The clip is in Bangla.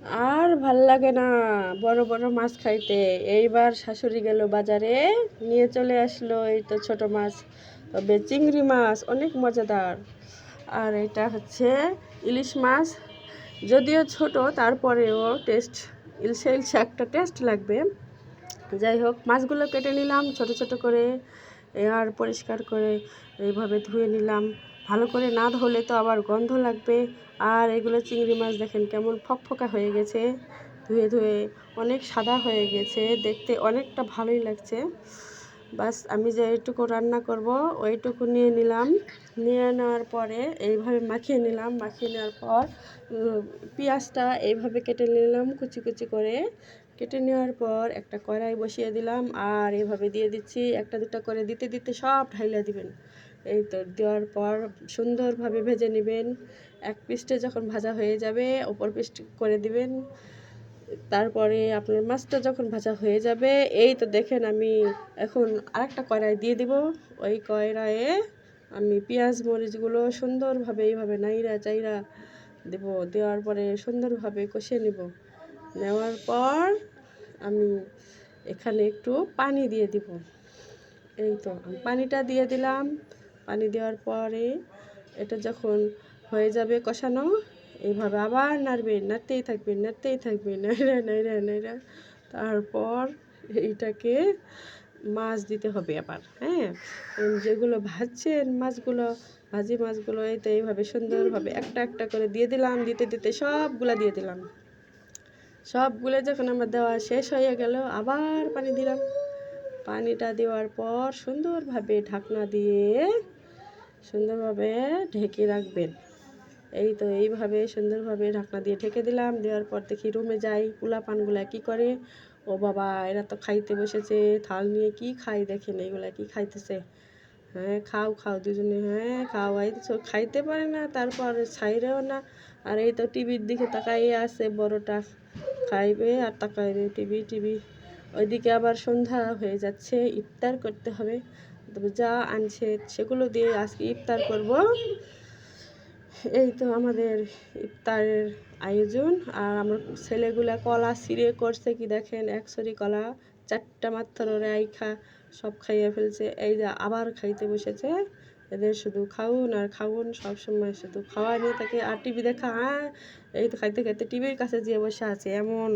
আর ভাল লাগে না বড় বড় মাছ খাইতে। এইবার শাশুড়ি গেল বাজারে, নিয়ে চলে আসলো এই তো ছোট মাছ, তবে চিংড়ি মাছ অনেক মজাদার। আর এটা হচ্ছে ইলিশ মাছ, যদিও ছোট তারপরেও টেস্ট, ইলশে ইলশে একটা টেস্ট লাগবে। যাই হোক, মাছগুলো কেটে নিলাম ছোট ছোট করে, আর পরিষ্কার করে এইভাবে ধুয়ে নিলাম। ভালো করে না ধুলে তো আবার গন্ধ লাগবে। আর এগুলো চিংড়ি মাছ দেখেন কেমন ফকফকা হয়ে গেছে, ধুয়ে ধুয়ে অনেক সাদা হয়ে গেছে, দেখতে অনেকটা ভালোই লাগছে। বাস আমি যে এইটুকু রান্না করব ওইটুকু নিয়ে নিলাম। নিয়ে নেওয়ার পরে এইভাবে মাখিয়ে নিলাম। মাখিয়ে নেওয়ার পর পেঁয়াজটা এইভাবে কেটে নিলাম কুচি কুচি করে। কেটে নেওয়ার পর একটা কড়াই বসিয়ে দিলাম, আর এভাবে দিয়ে দিচ্ছি, একটা দুটো করে দিতে দিতে সব ঢাইলা দিবেন। এই তো দেওয়ার পর সুন্দরভাবে ভেজে নেবেন। এক পিসটা যখন ভাজা হয়ে যাবে অপর পিসটা করে দিবেন। তারপরে আপনার মাছটা যখন ভাজা হয়ে যাবে, এই তো দেখেন আমি এখন আরেকটা কড়াই দিয়ে দিব। ওই কড়াইয়ে আমি পেঁয়াজ মরিচগুলো সুন্দরভাবে এইভাবে নাইরা চাইরা দেব। দেওয়ার পরে সুন্দরভাবে কষিয়ে নেব। নেওয়ার পর আমি এখানে একটু পানি দিয়ে দিব। এই তো আমি পানিটা দিয়ে দিলাম। পানি দেওয়ার পরে এটা যখন হয়ে যাবে কষানো, এইভাবে আবার নাড়বেন, নাড়তেই থাকবেন, নাড়তেই থাকবেন, নাইরা নাইরা নাইরা। তারপর এইটাকে মাছ দিতে হবে আবার। হ্যাঁ, যেগুলো ভাজছেন মাছগুলো, ভাজি মাছগুলো এই তো এইভাবে সুন্দরভাবে একটা একটা করে দিয়ে দিলাম। দিতে দিতে সবগুলা দিয়ে দিলাম। সবগুলো যখন আমার দেওয়া শেষ হয়ে গেল, আবার পানি দিলাম। পানিটা দেওয়ার পর সুন্দরভাবে ঢাকনা দিয়ে সুন্দরভাবে ঢেকে রাখবেন। এই তো এইভাবে সুন্দরভাবে ঢাকনা দিয়ে ঢেকে দিলাম। দেওয়ার পর দেখি রুমে যাই, পোলাপানগুলা কি করে। ও বাবা, এরা তো খাইতে বসেছে, থাল নিয়ে কি খাই দেখেন, এইগুলা কি খাইতেছে। হ্যাঁ খাও খাও দুজনে, হ্যাঁ খাও। এই তো খাইতে পারে না, তারপর ছাইরেও না। আর এই তো টিভির দিকে তাকাইয়ে আছে, বড়টা খাইবে আর তাকাইবে টিভি টিভি। ওইদিকে আবার সন্ধ্যা হয়ে যাচ্ছে, ইফতার করতে হবে। তবে যা আনছে সেগুলো দিয়ে আজকে ইফতার করব। এই তো আমাদের ইফতারের আয়োজন। আর আমার ছেলেগুলা কলা ছিঁড়ে করছে কি দেখেন, এক ছড়ি কলা, চারটা মাত্র রাইখা সব খাইয়ে ফেলছে। এই যে আবার খাইতে বসেছে। এদের শুধু খাউন আর খাউন, সবসময় শুধু খাওয়া নিয়ে থাকে আর টিভি দেখা। এই তো খাইতে খাইতে টিভির কাছে যেয়ে বসে আছে, এমন